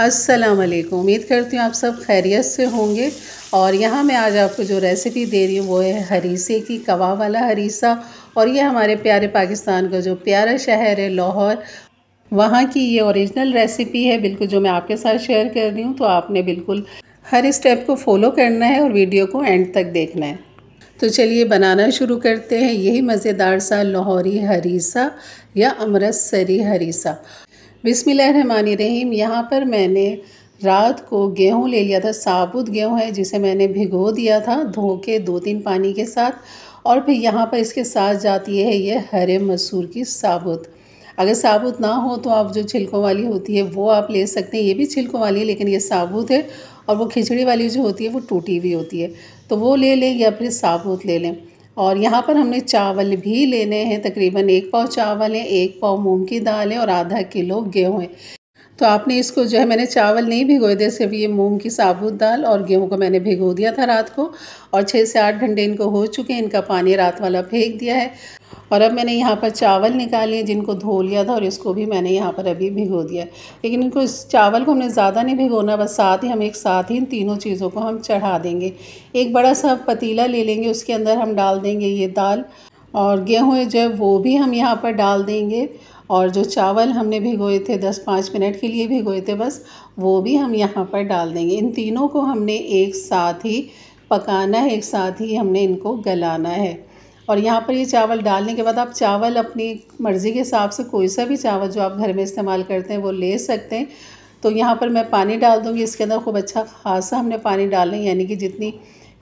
अस्सलाम वालेकुम। उम्मीद करती हूँ आप सब खैरियत से होंगे। और यहाँ मैं आज आपको जो रेसिपी दे रही हूँ वो है हरीसे की, कबाब वाला हरीसा। और ये हमारे प्यारे पाकिस्तान का जो प्यारा शहर है लाहौर, वहाँ की ये ओरिजिनल रेसिपी है बिल्कुल, जो मैं आपके साथ शेयर कर रही हूँ। तो आपने बिल्कुल हर स्टेप को फॉलो करना है और वीडियो को एंड तक देखना है। तो चलिए बनाना शुरू करते हैं यही मज़ेदार सा लाहौरी हरीसा या अमृतसरी हरीसा। बिस्मिल्लाहिर्रहमानिर्रहीम। यहाँ पर मैंने रात को गेहूँ ले लिया था, साबुत गेहूँ है जिसे मैंने भिगो दिया था धो के 2-3 पानी के साथ। और फिर यहाँ पर इसके साथ जाती है ये हरे मसूर की साबुत। अगर साबुत ना हो तो आप जो छिलकों वाली होती है वो आप ले सकते हैं, ये भी छिलकों वाली है लेकिन ये साबुत है। और वो खिचड़ी वाली जो होती है वो टूटी हुई होती है, तो वो ले लें या फिर साबुत ले लें। और यहाँ पर हमने चावल भी लेने हैं, तकरीबन 1 पाव चावल है, 1 पाव मूंग की दाल है और आधा किलो गेहूँ है। तो आपने इसको जो है, मैंने चावल नहीं भिगोए थे, सिर्फ ये मूंग की साबुत दाल और गेहूं को मैंने भिगो दिया था रात को। और 6 से 8 घंटे इनको हो चुके हैं, इनका पानी रात वाला फेंक दिया है। और अब मैंने यहाँ पर चावल निकाले जिनको धो लिया था और इसको भी मैंने यहाँ पर अभी भिगो दिया है। लेकिन इनको, इस चावल को हमने ज़्यादा नहीं भिगोना, बस साथ ही हम एक साथ ही इन तीनों चीज़ों को हम चढ़ा देंगे। एक बड़ा सा पतीला ले लेंगे, उसके अंदर हम डाल देंगे ये दाल और गेहूँ जो है वो भी हम यहाँ पर डाल देंगे। और जो चावल हमने भिगोए थे 10-5 मिनट के लिए भिगोए थे बस, वो भी हम यहाँ पर डाल देंगे। इन तीनों को हमने एक साथ ही पकाना है, एक साथ ही हमने इनको गलाना है। और यहाँ पर ये चावल डालने के बाद आप चावल अपनी मर्ज़ी के हिसाब से कोई सा भी चावल जो आप घर में इस्तेमाल करते हैं वो ले सकते हैं। तो यहाँ पर मैं पानी डाल दूँगी, इसके अंदर खूब अच्छा खासा हमने पानी डालना है, यानी कि जितनी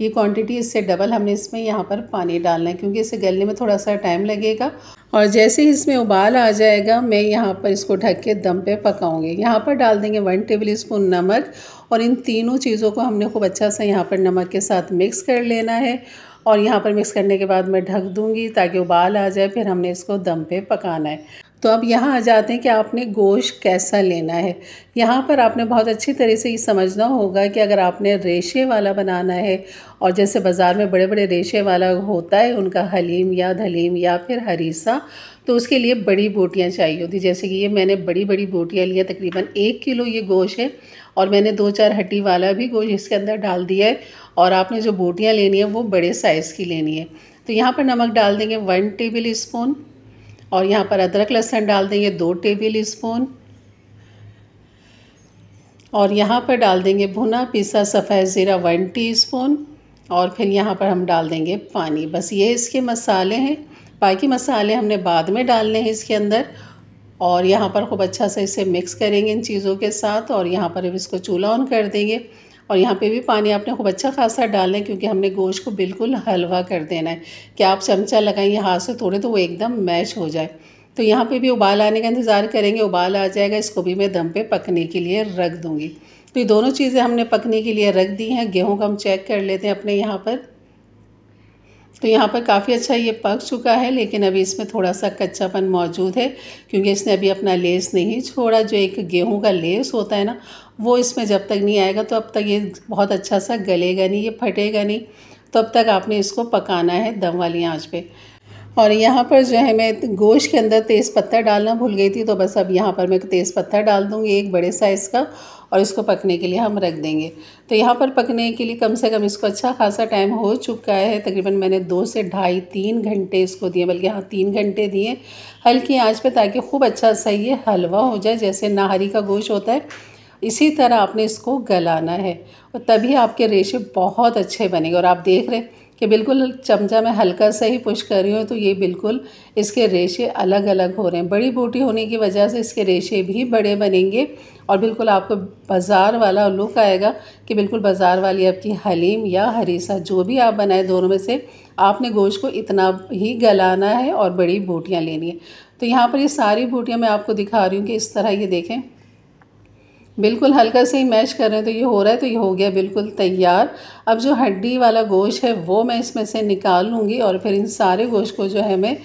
ये क्वांटिटी इससे डबल हमने इसमें यहाँ पर पानी डालना है, क्योंकि इसे गलने में थोड़ा सा टाइम लगेगा। और जैसे ही इसमें उबाल आ जाएगा मैं यहाँ पर इसको ढक के दम पे पकाऊंगी। यहाँ पर डाल देंगे 1 टेबल स्पून नमक। और इन तीनों चीज़ों को हमने खूब अच्छा सा यहाँ पर नमक के साथ मिक्स कर लेना है। और यहाँ पर मिक्स करने के बाद मैं ढक दूँगी ताकि उबाल आ जाए, फिर हमने इसको दम पे पकाना है। तो अब यहाँ आ जाते हैं कि आपने गोश्त कैसा लेना है। यहाँ पर आपने बहुत अच्छी तरह से ये समझना होगा कि अगर आपने रेशे वाला बनाना है, और जैसे बाज़ार में बड़े बड़े रेशे वाला होता है उनका हलीम या धलीम या फिर हरीसा, तो उसके लिए बड़ी बोटियाँ चाहिए होती। जैसे कि ये मैंने बड़ी बड़ी बोटियाँ ली हैं, तकरीबन 1 किलो ये गोश्त है। और मैंने 2-4 हड्डी वाला भी गोश्त इसके अंदर डाल दिया है। और आपने जो बोटियाँ लेनी है वो बड़े साइज़ की लेनी है। तो यहाँ पर नमक डाल देंगे 1 टेबल स्पून। और यहाँ पर अदरक लहसुन डाल देंगे 2 टेबल स्पून। और यहाँ पर डाल देंगे भुना पिसा सफ़ेद ज़ीरा 1 टीस्पून। और फिर यहाँ पर हम डाल देंगे पानी। बस ये इसके मसाले हैं, बाकी मसाले हमने बाद में डालने हैं इसके अंदर। और यहाँ पर खूब अच्छा से इसे मिक्स करेंगे इन चीज़ों के साथ। और यहाँ पर अब इसको चूल्हा ऑन कर देंगे। और यहाँ पे भी पानी आपने खूब अच्छा खासा डालना है, क्योंकि हमने गोश्त को बिल्कुल हलवा कर देना है कि आप चमचा लगाएंगे हाथ से थोड़े तो वो एकदम मैश हो जाए। तो यहाँ पे भी उबाल आने का इंतज़ार करेंगे, उबाल आ जाएगा, इसको भी मैं दम पे पकने के लिए रख दूँगी। तो ये दोनों चीज़ें हमने पकने के लिए रख दी हैं। गेहूँ का हम चेक कर लेते हैं अपने यहाँ पर। तो यहाँ पर काफ़ी अच्छा ये पक चुका है, लेकिन अभी इसमें थोड़ा सा कच्चापन मौजूद है, क्योंकि इसने अभी अपना लेस नहीं छोड़ा। जो एक गेहूं का लेस होता है ना, वो इसमें जब तक नहीं आएगा तो अब तक ये बहुत अच्छा सा गलेगा नहीं, ये फटेगा नहीं। तो अब तक आपने इसको पकाना है दम वाली आंच पे। और यहाँ पर जो है, मैं गोश्त के अंदर तेज़पत्ता डालना भूल गई थी, तो बस अब यहाँ पर मैं तेज़पत्ता डाल दूँगी 1 बड़े साइज़ का। और इसको पकने के लिए हम रख देंगे। तो यहाँ पर पकने के लिए कम से कम इसको अच्छा खासा टाइम हो चुका है। तकरीबन मैंने 2 से ढाई 3 घंटे इसको दिए, बल्कि हाँ 3 घंटे दिए हल्की आंच पे, ताकि खूब अच्छा सा ये हलवा हो जाए। जैसे नाहरी का गोश्त होता है इसी तरह आपने इसको गलाना है, और तभी आपके रेशे बहुत अच्छे बनेंगे। और आप देख रहे हैं कि बिल्कुल चमचा में हल्का सा ही पुश कर रही हूँ, तो ये बिल्कुल इसके रेशे अलग अलग हो रहे हैं। बड़ी बोटी होने की वजह से इसके रेशे भी बड़े बनेंगे और बिल्कुल आपको बाज़ार वाला लुक आएगा कि बिल्कुल बाज़ार वाली आपकी हलीम या हरीसा जो भी आप बनाए, दोनों में से आपने गोश्त को इतना ही गलाना है और बड़ी बोटियाँ लेनी है। तो यहाँ पर ये सारी बोटियाँ मैं आपको दिखा रही हूँ कि इस तरह ये देखें, बिल्कुल हल्का से ही मैश कर रहे हैं। तो ये हो रहा है, तो ये हो गया बिल्कुल तैयार। अब जो हड्डी वाला गोश्त है वो मैं इसमें से निकाल लूँगी और फिर इन सारे गोश्त को जो है मैं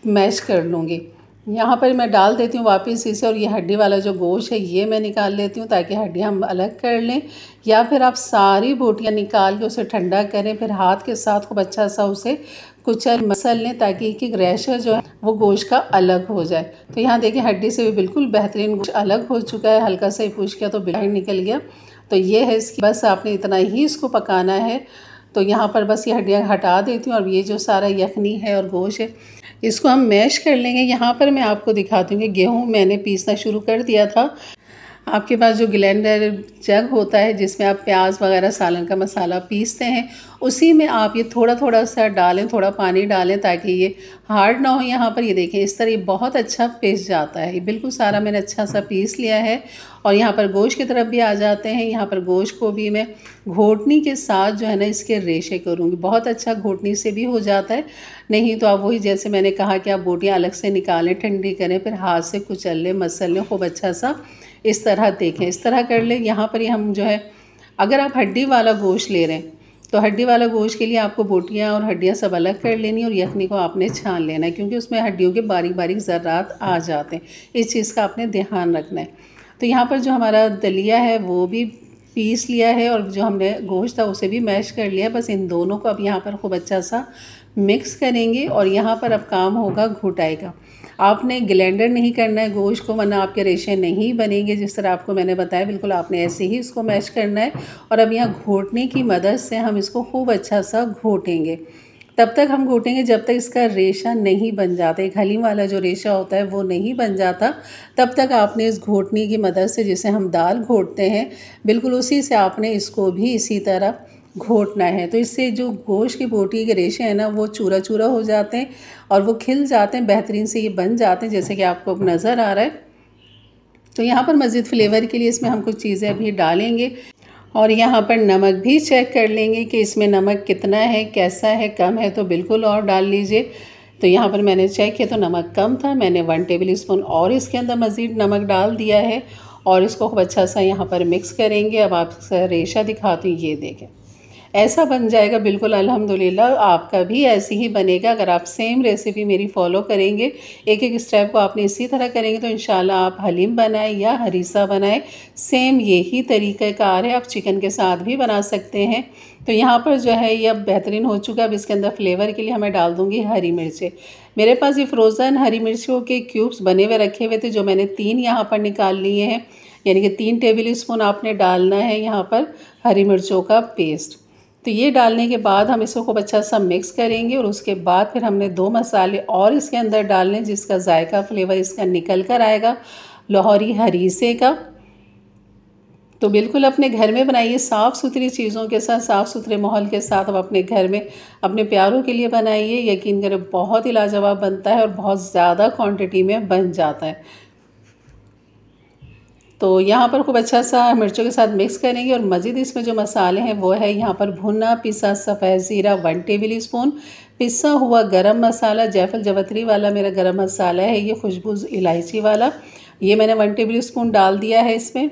मैश कर लूँगी। यहाँ पर मैं डाल देती हूँ वापस इसे, और ये हड्डी वाला जो गोश्त है ये मैं निकाल लेती हूँ ताकि हड्डियाँ हम अलग कर लें। या फिर आप सारी बोटियाँ निकाल के उसे ठंडा करें, फिर हाथ के साथ खूब अच्छा सा उसे कुचल मसल लें ताकि एक एक रेशा जो है वो गोश्त का अलग हो जाए। तो यहाँ देखिए हड्डी से भी बिल्कुल बेहतरीन गोश्त अलग हो चुका है। हल्का सा ही पुश किया तो बाहर निकल गया। तो ये है इसकी, बस आपने इतना ही इसको पकाना है। तो यहाँ पर बस ये हड्डियाँ हटा देती हूँ और ये जो सारा यखनी है और गोश्त है इसको हम मैश कर लेंगे। यहाँ पर मैं आपको दिखाती हूँ कि गेहूँ मैंने पीसना शुरू कर दिया था। आपके पास जो ग्राइंडर जग होता है जिसमें आप प्याज वगैरह सालन का मसाला पीसते हैं, उसी में आप ये थोड़ा थोड़ा सा डालें, थोड़ा पानी डालें ताकि ये हार्ड ना हो। यहाँ पर ये देखें इस तरह ये बहुत अच्छा पीस जाता है। ये बिल्कुल सारा मैंने अच्छा सा पीस लिया है। और यहाँ पर गोश्त की तरफ भी आ जाते हैं। यहाँ पर गोश्त को भी मैं घोटनी के साथ जो है ना इसके रेशे करूँगी। बहुत अच्छा घोटनी से भी हो जाता है, नहीं तो आप वही जैसे मैंने कहा कि आप बोटियाँ अलग से निकालें, ठंडी करें, फिर हाथ से कुचल लें, मसल लें खूब अच्छा सा। इस तरह देखें, इस तरह कर लें। यहाँ पर ही हम जो है, अगर आप हड्डी वाला गोश्त ले रहे हैं तो हड्डी वाला गोश्त के लिए आपको बोटियाँ और हड्डियाँ सब अलग कर लेनी और यखनी को आपने छान लेना है, क्योंकि उसमें हड्डियों के बारीक बारीक ज़र्रात आ जाते हैं। इस चीज़ का आपने ध्यान रखना है। तो यहाँ पर जो हमारा दलिया है वो भी पीस लिया है और जो हमने गोश्त था उसे भी मैश कर लिया। बस इन दोनों को अब यहाँ पर खूब अच्छा सा मिक्स करेंगे। और यहाँ पर अब काम होगा घुटाई का। आपने ग्राइंडर नहीं करना है गोश्त को, वरना आपके रेशे नहीं बनेंगे। जिस तरह आपको मैंने बताया बिल्कुल आपने ऐसे ही इसको मैश करना है। और अब यहाँ घोटने की मदद से हम इसको खूब अच्छा सा घोटेंगे। तब तक हम घोटेंगे जब तक इसका रेशा नहीं बन जाता। एक हलीम वाला जो रेशा होता है वो नहीं बन जाता, तब तक आपने इस घोटनी की मदद से, जिसे हम दाल घोटते हैं, बिल्कुल उसी से आपने इसको भी इसी तरह घोटना है। तो इससे जो गोश्त की बोटी के रेशे हैं ना वो चूरा चूरा हो जाते हैं और वो खिल जाते हैं, बेहतरीन से ये बन जाते हैं जैसे कि आपको अब नज़र आ रहा है। तो यहाँ पर मज़ीद फ्लेवर के लिए इसमें हम कुछ चीज़ें अभी डालेंगे और यहाँ पर नमक भी चेक कर लेंगे कि इसमें नमक कितना है, कैसा है, कम है तो बिल्कुल और डाल लीजिए। तो यहाँ पर मैंने चेक किया तो नमक कम था, मैंने 1 टेबल स्पून और इसके अंदर मज़ीद नमक डाल दिया है और इसको खूब अच्छा सा यहाँ पर मिक्स करेंगे। अब आप रेशा दिखाती हूँ, ये देखें ऐसा बन जाएगा बिल्कुल। अल्हम्दुलिल्लाह आपका भी ऐसे ही बनेगा अगर आप सेम रेसिपी मेरी फॉलो करेंगे। एक एक स्टेप को आपने इसी तरह करेंगे तो इंशाल्लाह आप हलीम बनाएं या हरीसा बनाएं, सेम यही तरीक़ाकार है। आप चिकन के साथ भी बना सकते हैं। तो यहाँ पर जो है ये अब बेहतरीन हो चुका है। अब इसके अंदर फ्लेवर के लिए हमें डाल दूँगी हरी मिर्चें। मेरे पास ये फ्रोज़न हरी मिर्चों के क्यूब्स बने हुए रखे हुए थे, जो मैंने 3 यहाँ पर निकाल लिए हैं। यानी कि 3 टेबल स्पून आपने डालना है यहाँ पर हरी मिर्चों का पेस्ट। तो ये डालने के बाद हम इसको खूब अच्छा सा मिक्स करेंगे और उसके बाद फिर हमने 2 मसाले और इसके अंदर डालने जिसका जायका फ्लेवर इसका निकल कर आएगा, लाहौरी हरीसे का। तो बिल्कुल अपने घर में बनाइए, साफ़ सुथरी चीज़ों के साथ, साफ़ सुथरे माहौल के साथ। अब अपने घर में अपने प्यारों के लिए बनाइए, यकीन करें बहुत ही लाजवाब बनता है और बहुत ज़्यादा क्वांटिटी में बन जाता है। तो यहाँ पर खूब अच्छा सा मिर्चों के साथ मिक्स करेंगे और मज़ीद इसमें जो मसाले हैं वो है यहाँ पर भुना पिसा सफ़ेद ज़ीरा 1 टेबल स्पून, पिसा हुआ गरम मसाला, जायफल जवतरी वाला मेरा गरम मसाला है, ये खुशबू इलायची वाला, ये मैंने 1 टेबल स्पून डाल दिया है इसमें।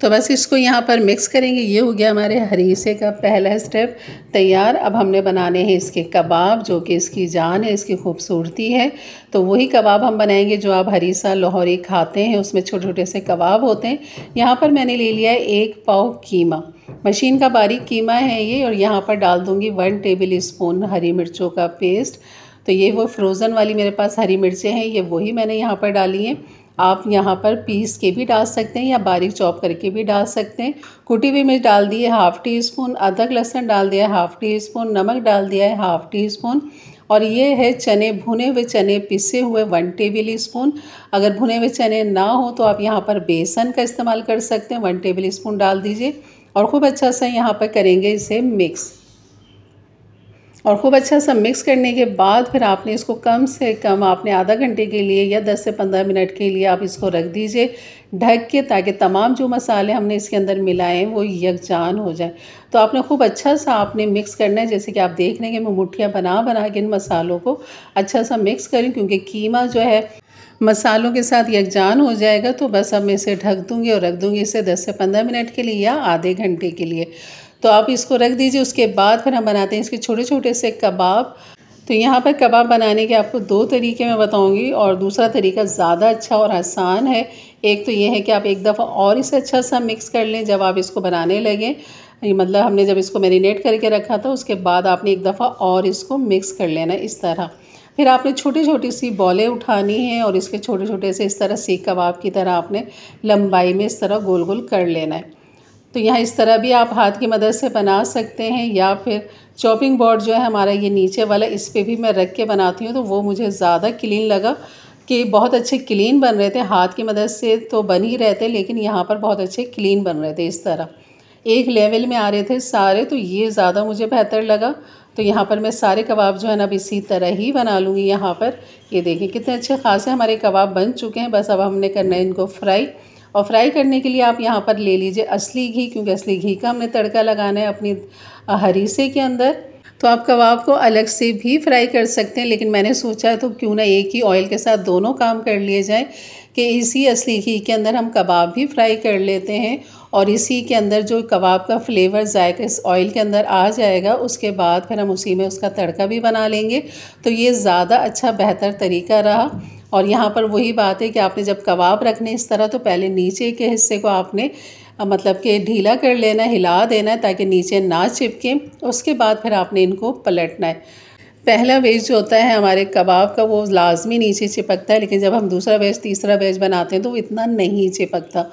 तो बस इसको यहाँ पर मिक्स करेंगे। ये हो गया हमारे हरीसे का पहला स्टेप तैयार। अब हमने बनाने हैं इसके कबाब, जो कि इसकी जान है, इसकी खूबसूरती है। तो वही कबाब हम बनाएंगे जो आप हरीसा लाहौरी खाते हैं, उसमें छोटे छोटे से कबाब होते हैं। यहाँ पर मैंने ले लिया है 1 पाव कीमा, मशीन का बारीक कीमा है ये। और यहाँ पर डाल दूँगी 1 टेबल स्पून हरी मिर्चों का पेस्ट। तो ये वो फ्रोज़न वाली मेरे पास हरी मिर्चें हैं, ये वही मैंने यहाँ पर डाली हैं। आप यहाँ पर पीस के भी डाल सकते हैं या बारीक चॉप करके भी डाल सकते हैं। कुटी हुई मिर्च डाल दी है 1/2 टी स्पून, अदरक लहसुन डाल दिया है 1/2 टी स्पून, नमक डाल दिया है 1/2 टी स्पून। और ये है चने, भुने हुए चने पिसे हुए 1 टेबल स्पून। अगर भुने हुए चने ना हो तो आप यहाँ पर बेसन का इस्तेमाल कर सकते हैं, 1 टेबल स्पून डाल दीजिए और खूब अच्छा सा यहाँ पर करेंगे इसे मिक्स। और खूब अच्छा सा मिक्स करने के बाद फिर आपने इसको कम से कम आपने आधा घंटे के लिए या 10 से 15 मिनट के लिए आप इसको रख दीजिए ढक के, ताकि तमाम जो मसाले हमने इसके अंदर मिलाए हैं वो यकजान हो जाए। तो आपने खूब अच्छा सा आपने मिक्स करना है, जैसे कि आप देख रहे हैं कि मैं मुट्ठियाँ बना बना के इन मसालों को अच्छा सा मिक्स करूँ, क्योंकि कीमा जो है मसालों के साथ यकजान हो जाएगा। तो बस अब मैं इसे ढक दूँगी और रख दूँगी इसे 10 से 15 मिनट के लिए या आधे घंटे के लिए। तो आप इसको रख दीजिए। उसके बाद फिर हम बनाते हैं इसके छोटे छोटे से कबाब। तो तो यहाँ पर कबाब बनाने के आपको 2 तरीके मैं बताऊँगी और दूसरा तरीका ज़्यादा अच्छा और आसान है। एक तो ये है कि आप एक दफ़ा और इसे अच्छा सा मिक्स कर लें जब आप इसको बनाने लगें। मतलब हमने जब इसको मैरिनेट करके रखा था उसके बाद आपने एक दफ़ा और इसको मिक्स कर लेना इस तरह। फिर आपने छोटी छोटी सी बॉलें उठानी हैं और इसके छोटे छोटे से इस तरह सीख कबाब की तरह आपने लंबाई में इस तरह गोल गोल कर लेना है। तो यहाँ इस तरह भी आप हाथ की मदद से बना सकते हैं या फिर चॉपिंग बोर्ड जो है हमारा ये नीचे वाला, इस पे भी मैं रख के बनाती हूँ तो वो मुझे ज़्यादा क्लीन लगा कि बहुत अच्छे क्लीन बन रहे थे। हाथ की मदद से तो बन ही रहे थे लेकिन यहाँ पर बहुत अच्छे क्लीन बन रहे थे, इस तरह एक लेवल में आ रहे थे सारे, तो ये ज़्यादा मुझे बेहतर लगा। तो यहाँ पर मैं सारे कबाब जो है ना अब इसी तरह ही बना लूँगी। यहाँ पर ये देखें कितने अच्छे खासे हमारे कबाब बन चुके हैं। बस अब हमने करना है इनको फ्राई, और फ्राई करने के लिए आप यहाँ पर ले लीजिए असली घी, क्योंकि असली घी का हमने तड़का लगाना है अपनी हरीसे के अंदर। तो आप कबाब को अलग से भी फ्राई कर सकते हैं लेकिन मैंने सोचा तो क्यों ना एक ही ऑयल के साथ दोनों काम कर लिए जाएं कि इसी असली घी के अंदर हम कबाब भी फ्राई कर लेते हैं और इसी के अंदर जो कबाब का फ्लेवर जाएगा इस ऑयल के अंदर आ जाएगा, उसके बाद फिर हम उसी में उसका तड़का भी बना लेंगे। तो ये ज़्यादा अच्छा बेहतर तरीका रहा। और यहाँ पर वही बात है कि आपने जब कबाब रखने इस तरह तो पहले नीचे के हिस्से को आपने मतलब कि ढीला कर लेना है, हिला देना है ताकि नीचे ना चिपके। उसके बाद फिर आपने इनको पलटना है। पहला वेज जो होता है हमारे कबाब का वो लाजमी नीचे चिपकता है, लेकिन जब हम दूसरा वेज तीसरा वेज बनाते हैं तो वो इतना नहीं चिपकता।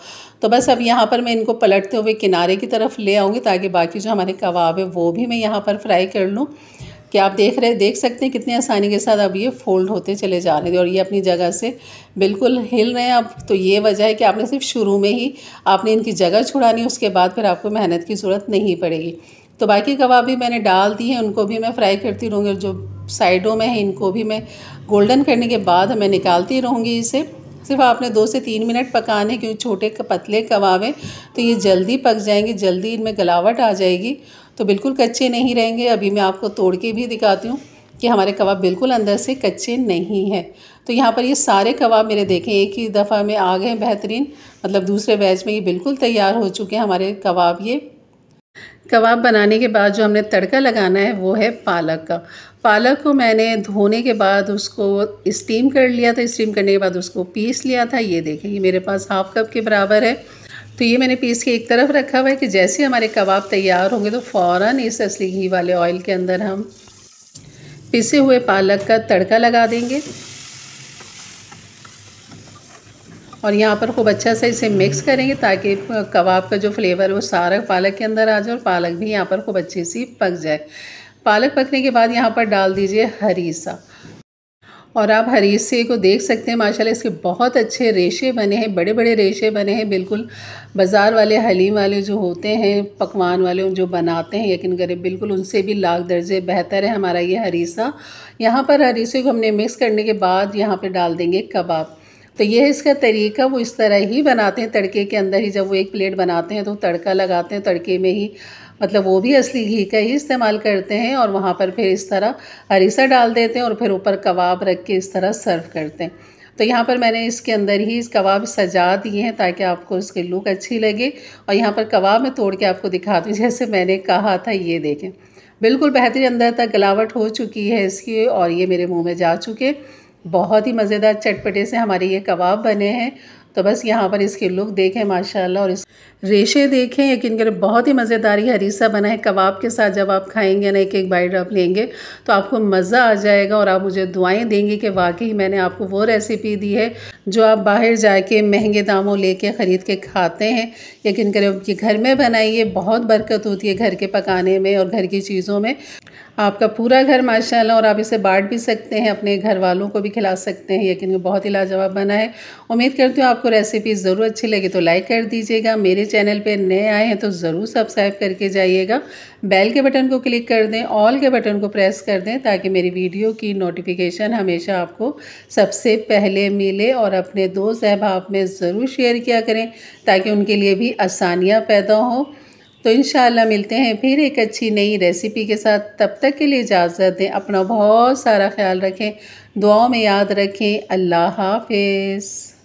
तो बस अब यहाँ पर मैं इनको पलटते हुए किनारे की तरफ ले आऊँगी ताकि बाकी जो हमारे कबाब है वो भी मैं यहाँ पर फ्राई कर लूँ। कि आप देख सकते हैं कितनी आसानी के साथ अब ये फ़ोल्ड होते चले जा रहे हैं और ये अपनी जगह से बिल्कुल हिल रहे हैं अब। तो ये वजह है कि आपने सिर्फ शुरू में ही आपने इनकी जगह छुड़ानी, उसके बाद फिर आपको मेहनत की ज़रूरत नहीं पड़ेगी। तो बाकी कबाब भी मैंने डाल दी हैं, उनको भी मैं फ्राई करती रहूँगी और जो साइडों में है इनको भी मैं गोल्डन करने के बाद मैं निकालती रहूँगी इसे। सिर्फ आपने 2 से 3 मिनट पकाने, क्योंकि छोटे पतले कबाब हैं तो ये जल्दी पक जाएंगे, जल्दी इनमें गलावट आ जाएगी, तो बिल्कुल कच्चे नहीं रहेंगे। अभी मैं आपको तोड़ के भी दिखाती हूँ कि हमारे कबाब बिल्कुल अंदर से कच्चे नहीं हैं। तो यहाँ पर ये सारे कबाब मेरे देखें एक ही दफ़ा में आ गए बेहतरीन, मतलब दूसरे बैच में ये बिल्कुल तैयार हो चुके हैं हमारे कबाब। ये कबाब बनाने के बाद जो हमने तड़का लगाना है वो है पालक का। पालक को मैंने धोने के बाद उसको स्टीम कर लिया था, स्टीम करने के बाद उसको पीस लिया था। ये देखें ये मेरे पास हाफ़ कप के बराबर है। तो ये मैंने पीस के एक तरफ रखा हुआ है कि जैसे हमारे कबाब तैयार होंगे तो फ़ौरन इस असली घी वाले ऑयल के अंदर हम पिसे हुए पालक का तड़का लगा देंगे और यहाँ पर खूब अच्छा से इसे मिक्स करेंगे ताकि कबाब का जो फ्लेवर है वो सारा पालक के अंदर आ जाए और पालक भी यहाँ पर खूब अच्छी सी पक जाए। पालक पकने के बाद यहाँ पर डाल दीजिए हरीसा, और आप हरीसे को देख सकते हैं माशाल्लाह इसके बहुत अच्छे रेशे बने हैं, बड़े बड़े रेशे बने हैं। बिल्कुल बाज़ार वाले हलीम वाले जो होते हैं पकवान वाले जो बनाते हैं यकीन करें बिल्कुल उनसे भी लाख दर्जे बेहतर है हमारा ये हरीसा। यहाँ पर हरीसे को हमने मिक्स करने के बाद यहाँ पर डाल देंगे कबाब। तो ये है इसका तरीका, वो इस तरह ही बनाते हैं तड़के के अंदर ही। जब वो एक प्लेट बनाते हैं तो तड़का लगाते हैं तड़के में ही, मतलब वो भी असली घी का ही इस्तेमाल करते हैं और वहाँ पर फिर इस तरह हरीसा डाल देते हैं और फिर ऊपर कबाब रख के इस तरह सर्व करते हैं। तो यहाँ पर मैंने इसके अंदर ही इस कबाब सजा दिए हैं ताकि आपको इसकी लुक अच्छी लगे। और यहाँ पर कबाब मैं तोड़ के आपको दिखाती हूँ जैसे मैंने कहा था। ये देखें बिल्कुल बेहतरीन अंदर तक गलावट हो चुकी है इसकी और ये मेरे मुँह में जा चुके। बहुत ही मज़ेदार चटपटे से हमारे ये कबाब बने हैं। तो बस यहाँ पर इसकी लुक देखें माशाल्लाह और इस रेशे देखें, यकीन करें बहुत ही मज़ेदार ये हरीसा बना है। कबाब के साथ जब आप खाएंगे ना एक एक बाइट आप लेंगे तो आपको मज़ा आ जाएगा और आप मुझे दुआएं देंगे कि वाकई मैंने आपको वो रेसिपी दी है जो आप बाहर जाके महंगे दामों लेके ख़रीद के खाते हैं। यकीन करें कि घर में बनाइए, बहुत बरकत होती है घर के पकाने में और घर की चीज़ों में। आपका पूरा घर माशाल्लाह, और आप इसे बांट भी सकते हैं, अपने घर वालों को भी खिला सकते हैं। यकीन बहुत ही लाजवाब बना है। उम्मीद करती हूँ आपको रेसिपी ज़रूर अच्छी लगी तो लाइक कर दीजिएगा। मेरे चैनल पे नए आए हैं तो ज़रूर सब्सक्राइब करके जाइएगा। बेल के बटन को क्लिक कर दें, ऑल के बटन को प्रेस कर दें ताकि मेरी वीडियो की नोटिफिकेशन हमेशा आपको सबसे पहले मिले। और अपने दोस्त अहबाब में ज़रूर शेयर किया करें ताकि उनके लिए भी आसानियाँ पैदा हों। तो इंशाअल्लाह मिलते हैं फिर एक अच्छी नई रेसिपी के साथ। तब तक के लिए इजाज़त दें। अपना बहुत सारा ख्याल रखें, दुआओं में याद रखें। अल्लाह हाफ़िज़।